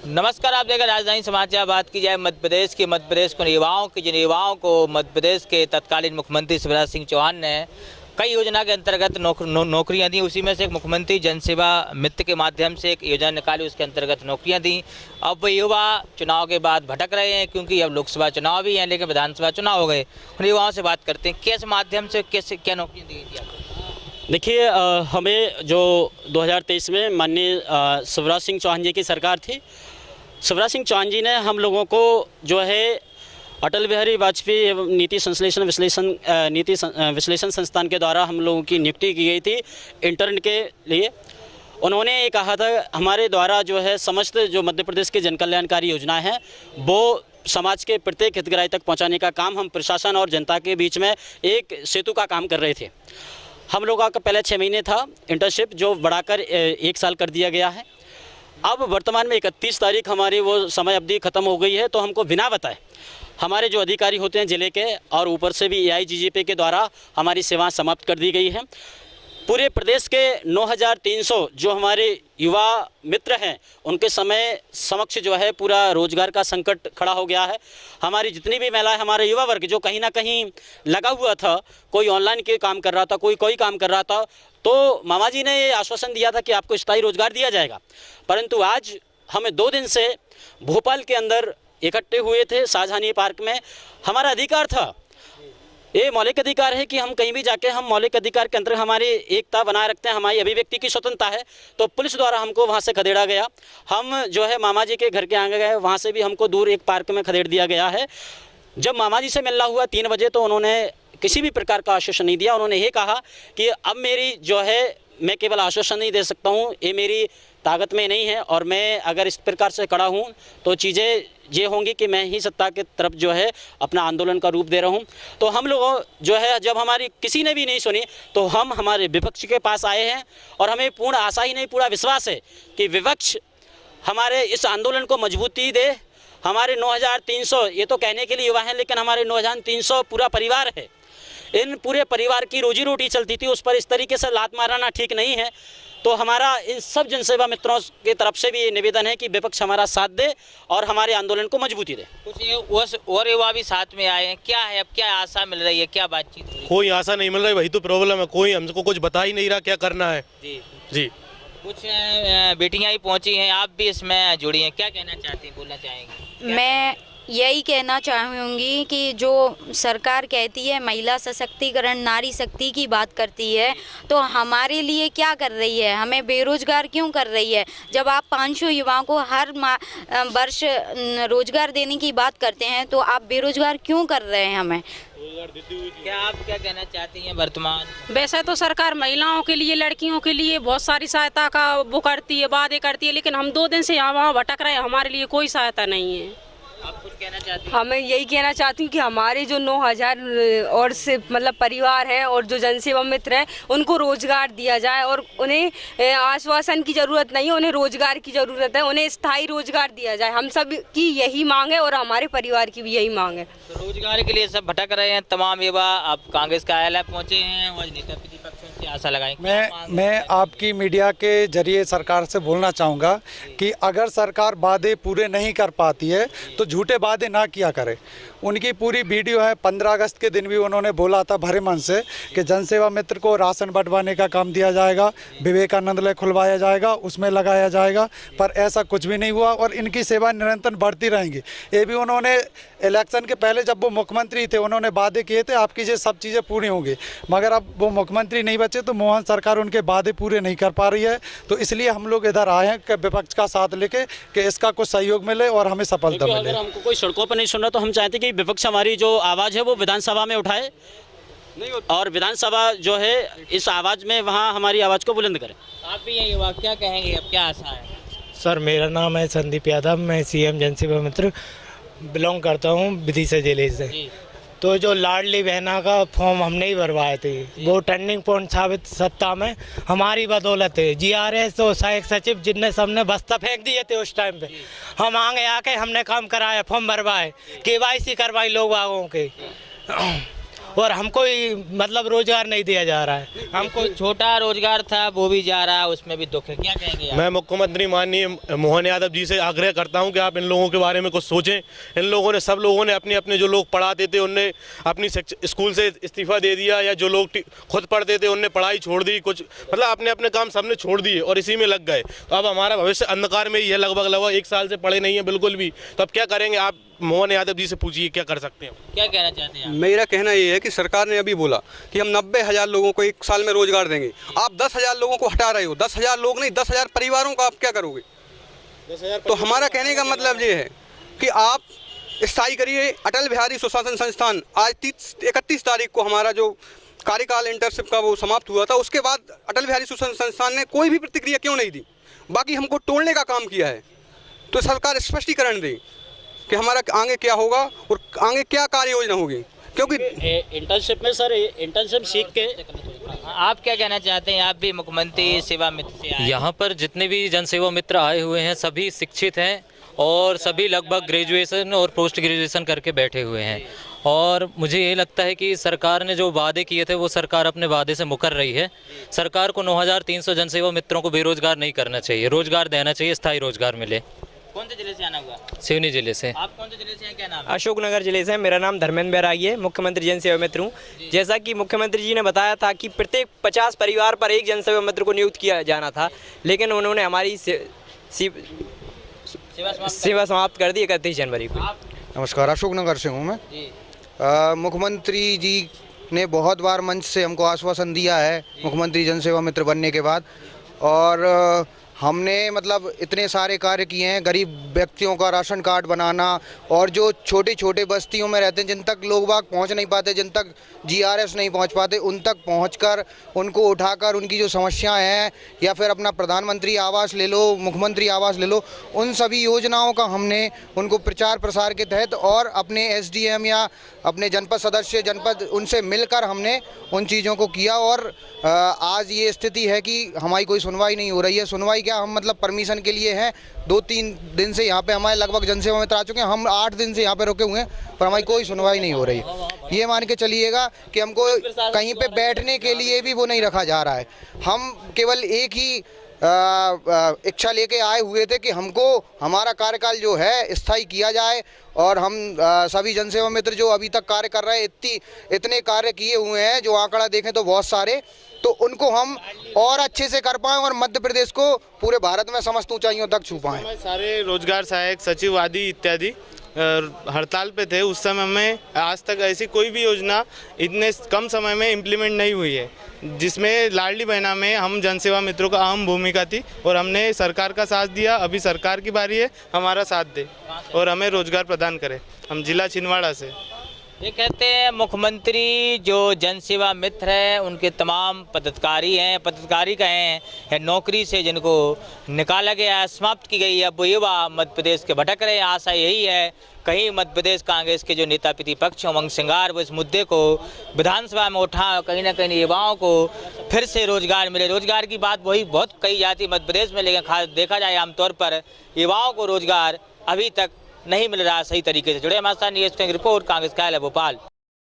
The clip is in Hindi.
नमस्कार, आप देख राजधानी समाचार। बात की जाए मध्य प्रदेश को युवाओं को मध्य प्रदेश के तत्कालीन मुख्यमंत्री शिवराज सिंह चौहान ने कई योजना के अंतर्गत नौकरियां दी। उसी में से एक मुख्यमंत्री जनसेवा मित्र के माध्यम से एक योजना निकाली, उसके अंतर्गत नौकरियां दी। अब युवा चुनाव के बाद भटक रहे हैं, क्योंकि अब लोकसभा चुनाव भी हैं लेकिन विधानसभा चुनाव हो गए। उन युवाओं से बात करते हैं, किस माध्यम से कैसे क्या नौकरियाँ दी गई थी? देखिए, हमें जो 2023 में माननीय शिवराज सिंह चौहान जी की सरकार थी, शिवराज सिंह चौहान जी ने हम लोगों को जो है अटल बिहारी वाजपेयी एवं नीति विश्लेषण संस्थान के द्वारा हम लोगों की नियुक्ति की गई थी इंटर्न के लिए। उन्होंने ये कहा था हमारे द्वारा जो है समस्त जो मध्य प्रदेश की जनकल्याणकारी योजनाएं हैं वो समाज के प्रत्येक हितग्राही तक पहुंचाने का काम हम प्रशासन और जनता के बीच में एक सेतु का काम कर रहे थे। हम लोगों का पहले 6 महीने था इंटर्नशिप, जो बढ़ाकर 1 साल कर दिया गया है। अब वर्तमान में 31 तारीख हमारी वो समय अवधि ख़त्म हो गई है, तो हमको बिना बताए हमारे जो अधिकारी होते हैं ज़िले के और ऊपर से भी AIGGP के द्वारा हमारी सेवाएं समाप्त कर दी गई हैं। पूरे प्रदेश के 9300 जो हमारे युवा मित्र हैं उनके समय समक्ष जो है पूरा रोजगार का संकट खड़ा हो गया है। हमारी जितनी भी महिलाएं, हमारे युवा वर्ग जो कहीं ना कहीं लगा हुआ था, कोई ऑनलाइन के काम कर रहा था, कोई काम कर रहा था, तो मामा जी ने ये आश्वासन दिया था कि आपको स्थायी रोजगार दिया जाएगा। परंतु आज हमें 2 दिन से भोपाल के अंदर इकट्ठे हुए थे शाहजहानी पार्क में। हमारा अधिकार था, ये मौलिक अधिकार है कि हम कहीं भी जाके हम मौलिक अधिकार के अंतर्गत हमारी एकता बनाए रखते हैं, हमारी अभिव्यक्ति की स्वतंत्रता है। तो पुलिस द्वारा हमको वहाँ से खदेड़ा गया। हम जो है मामा जी के घर के आगे गए, वहाँ से भी हमको दूर एक पार्क में खदेड़ दिया गया है। जब मामा जी से मिलना हुआ 3 बजे, तो उन्होंने किसी भी प्रकार का आश्वासन नहीं दिया। उन्होंने ये कहा कि अब मेरी जो है मैं केवल आश्वासन नहीं दे सकता हूँ, ये मेरी ताकत में नहीं है, और मैं अगर इस प्रकार से खड़ा हूँ तो चीज़ें ये होंगी कि मैं ही सत्ता की तरफ जो है अपना आंदोलन का रूप दे रहा हूँ। तो हम लोग जो है जब हमारी किसी ने भी नहीं सुनी तो हम हमारे विपक्ष के पास आए हैं, और हमें पूर्ण आशा ही नहीं पूरा विश्वास है कि विपक्ष हमारे इस आंदोलन को मजबूती दे। हमारे 9300 ये तो कहने के लिए युवा हैं, लेकिन हमारे 9300 पूरा परिवार है। इन पूरे परिवार की रोजी रोटी चलती थी, उस पर इस तरीके से लात मारना ठीक नहीं है। तो हमारा इन सब जनसेवा मित्रों की तरफ से भी ये निवेदन है कि विपक्ष हमारा साथ दे और हमारे आंदोलन को मजबूती दे। कुछ और युवा भी साथ में आए हैं, क्या है, अब क्या आशा मिल रही है, क्या बातचीत हो रही है? कोई आशा नहीं मिल रही, वही तो प्रॉब्लम है। कोई हमको कुछ बता ही नहीं रहा क्या करना है। जी कुछ बेटियां ही पहुंची हैं, आप भी इसमें जुड़ी हैं, क्या कहना चाहती हैं, बोलना चाहेंगी? मैं यही कहना चाहूँगी कि जो सरकार कहती है महिला सशक्तिकरण, नारी शक्ति की बात करती है, तो हमारे लिए क्या कर रही है? हमें बेरोजगार क्यों कर रही है? जब आप 500 युवाओं को हर वर्ष रोजगार देने की बात करते हैं, तो आप बेरोजगार क्यों कर रहे हैं हमें? क्या आप क्या कहना चाहती हैं वर्तमान? वैसे तो सरकार महिलाओं के लिए, लड़कियों के लिए बहुत सारी सहायता का वो करती है, वादे करती है, लेकिन हम 2 दिन से यहाँ वहाँ भटक रहे हैं, हमारे लिए कोई सहायता नहीं है। आप कुछ कहना चाहती हैं? हमें यही कहना चाहती हूँ कि हमारे जो 9000 और से मतलब परिवार हैं और जो जनसेवा मित्र हैं उनको रोजगार दिया जाए, और उन्हें आश्वासन की ज़रूरत नहीं है, उन्हें रोजगार की ज़रूरत है, उन्हें स्थायी रोजगार दिया जाए। हम सब की यही मांग है और हमारे परिवार की भी यही मांग है। तो रोजगार के लिए सब भटक रहे हैं तमाम युवा। आप कांग्रेस कार्यालय पहुंचे हैं और नेता प्रतिपक्षों से आशा लगाई। मैं आपकी मीडिया के जरिए सरकार से बोलना चाहूँगा कि अगर सरकार वादे पूरे नहीं कर पाती है तो झूठे वादे ना किया करे। उनकी पूरी वीडियो है, 15 अगस्त के दिन भी उन्होंने बोला था भरे मन से कि जनसेवा मित्र को राशन बंटवाने का काम दिया जाएगा, विवेकानंद खुलवाया जाएगा, उसमें लगाया जाएगा, पर ऐसा कुछ भी नहीं हुआ और इनकी सेवा निरंतर बढ़ती रहेंगी। ये भी उन्होंने इलेक्शन के पहले जब वो मुख्यमंत्री थे उन्होंने वादे किए थे आपकी ये सब चीज़ें पूरी होंगी, मगर अब वो मुख्यमंत्री नहीं बचे तो मोहन सरकार उनके वादे पूरे नहीं कर पा रही है। तो इसलिए हम लोग इधर आए हैं कि विपक्ष का साथ लेके कि इसका कुछ सहयोग मिले और हमें सफलता मिले। अगर हमको कोई सड़कों पर नहीं सुन रहा तो हम चाहते कि विपक्ष हमारी जो आवाज़ है वो विधानसभा में उठाए, और विधानसभा जो है इस आवाज़ में वहाँ हमारी आवाज़ को बुलंद करे। आप भी ये युवा क्या कहेंगे, अब क्या आशा है? सर, मेरा नाम है संदीप यादव, मैं CM जनसेवा मित्र बिलोंग करता हूँ विदिशा जिले से। तो जो लाडली बहना का फॉर्म हमने ही भरवाए थे, वो टर्निंग पॉइंट साबित सत्ता में हमारी बदौलत है। GRS और सहायक सचिव जिनने सबने बस्ता फेंक दिए थे उस टाइम पे, हम आगे आके हमने काम कराया, फॉर्म भरवाए, KYC करवाई लोग बागों के, और हमको ही मतलब रोजगार नहीं दिया जा रहा है। हमको छोटा रोजगार था वो भी जा रहा है, उसमें भी दुख है, क्या कहेंगे आप? मैं मुख्यमंत्री माननीय मोहन यादव जी से आग्रह करता हूं कि आप इन लोगों के बारे में कुछ सोचें। इन लोगों ने, सब लोगों ने अपने अपने जो लोग पढ़ाते थे उनने अपनी स्कूल से इस्तीफा दे दिया, या जो लोग खुद पढ़ते थे उनने पढ़ाई छोड़ दी, कुछ मतलब अपने अपने काम सबने छोड़ दिए और इसी में लग गए। तो अब हमारा भविष्य अंधकार में ही है, लगभग 1 साल से पढ़े नहीं है बिल्कुल भी। तो अब क्या करेंगे? आप मोहन यादव जी से पूछिए क्या कर सकते हैं। क्या कहना चाहते हैं आप? मेरा कहना ये है कि सरकार ने अभी बोला कि हम 90,000 लोगों को 1 साल में रोजगार देंगे। आप 10,000 लोगों को हटा रहे हो। 10,000 लोग नहीं, 10,000 परिवारों का आप क्या करोगे? 10,000। तो हमारा कहने का मतलब ये है कि आप स्थायी करिए। अटल बिहारी सुशासन संस्थान आज 31 तारीख को हमारा जो कार्यकाल इंटर्नशिप का वो समाप्त हुआ था, उसके बाद अटल बिहारी सुशासन संस्थान ने कोई भी प्रतिक्रिया क्यों नहीं दी? बाकी हमको तोड़ने का काम किया है। तो सरकार स्पष्टीकरण दे कि हमारा आगे क्या होगा और आगे क्या कार्य योजना होगी, क्योंकि इंटर्नशिप में सर, इंटर्नशिप सीख के आप क्या कहना चाहते हैं? आप भी मुख्यमंत्री सेवा मित्र से आए। यहाँ पर जितने भी जनसेवा मित्र आए हुए हैं सभी शिक्षित हैं और सभी लगभग ग्रेजुएशन और पोस्ट ग्रेजुएशन करके बैठे हुए हैं। और मुझे ये लगता है कि सरकार ने जो वादे किए थे वो सरकार अपने वादे से मुकर रही है। सरकार को 9,300 जनसेवा मित्रों को बेरोजगार नहीं करना चाहिए, रोजगार देना चाहिए, स्थायी रोजगार मिले। कौन से जिले से आना हुआ? सिवनी जिले से। आप कौन से जिले से हैं, क्या नाम है? अशोकनगर जिले से। मेरा नाम धर्मेंद्र बैरागी है, मुख्यमंत्री जनसेवा मित्र हूँ। जैसा कि मुख्यमंत्री जी ने बताया था कि प्रत्येक 50 परिवार पर एक जनसेवा मित्र को नियुक्त किया जाना था, लेकिन उन्होंने हमारी सेवा समाप्त कर दी 31 जनवरी को। नमस्कार, अशोकनगर से हूँ मैं। मुख्यमंत्री जी ने बहुत बार मंच से हमको आश्वासन दिया है मुख्यमंत्री जनसेवा मित्र बनने के बाद, और हमने मतलब इतने सारे कार्य किए हैं। गरीब व्यक्तियों का राशन कार्ड बनाना, और जो छोटे छोटे बस्तियों में रहते हैं जिन तक लोग बाग पहुंच नहीं पाते, जिन तक GRS नहीं पहुंच पाते, उन तक पहुंचकर उनको उठाकर उनकी जो समस्याएं हैं, या फिर अपना प्रधानमंत्री आवास ले लो, मुख्यमंत्री आवास ले लो, उन सभी योजनाओं का हमने उनको प्रचार प्रसार के तहत और अपने SDM या अपने जनपद सदस्य जनपद उनसे मिलकर हमने उन चीज़ों को किया। और आज ये स्थिति है कि हमारी कोई सुनवाई नहीं हो रही है। सुनवाई क्या, हम मतलब परमिशन के लिए हैं, 2-3 दिन से यहाँ पे हमारे लगभग जनसेवा मित्र आ चुके हैं। हम 8 दिन से यहाँ पे रुके हुए हैं, पर हमारी कोई सुनवाई नहीं हो रही है। ये मान के चलिएगा कि हमको कहीं पे बैठने के लिए भी वो नहीं रखा जा रहा है। हम केवल एक ही इच्छा लेके आए हुए थे कि हमको हमारा कार्यकाल जो है स्थायी किया जाए, और हम सभी जनसेवा मित्र जो अभी तक कार्य कर रहे हैं, इतने कार्य किए हुए हैं, जो आंकड़ा देखें तो बहुत सारे, तो उनको हम और अच्छे से कर पाएँ और मध्य प्रदेश को पूरे भारत में समस्त ऊंचाइयों तक छू पाएँ। सारे रोजगार सहायक सचिव आदि इत्यादि हड़ताल पे थे। उस समय में आज तक ऐसी कोई भी योजना इतने कम समय में इम्प्लीमेंट नहीं हुई है, जिसमें लाडली बहना में हम जनसेवा मित्रों का अहम भूमिका थी, और हमने सरकार का साथ दिया। अभी सरकार की बारी है हमारा साथ दे और हमें रोजगार प्रदान करे। हम जिला छिंदवाड़ा से। ये कहते हैं मुख्यमंत्री जो जनसेवा मित्र हैं उनके तमाम पदाधिकारी हैं, पदाधिकारी कहें या नौकरी से जिनको निकाला गया, समाप्त की गई है, अब वो युवा मध्य प्रदेश के भटक रहे हैं। आशा यही है कहीं मध्य प्रदेश कांग्रेस के जो नेता प्रतिपक्ष उमंग सिंगार वो इस मुद्दे को विधानसभा में उठा, कहीं ना कहीं युवाओं को फिर से रोजगार मिले। रोजगार की बात वही बहुत कही जाती है मध्य प्रदेश में, लेकिन खास देखा जाए आमतौर पर युवाओं को रोजगार अभी तक नहीं मिल रहा सही तरीके से। जुड़े हमारे साथ न्यूज़ रिपोर्ट, कांग्रेस कार्यालय भोपाल।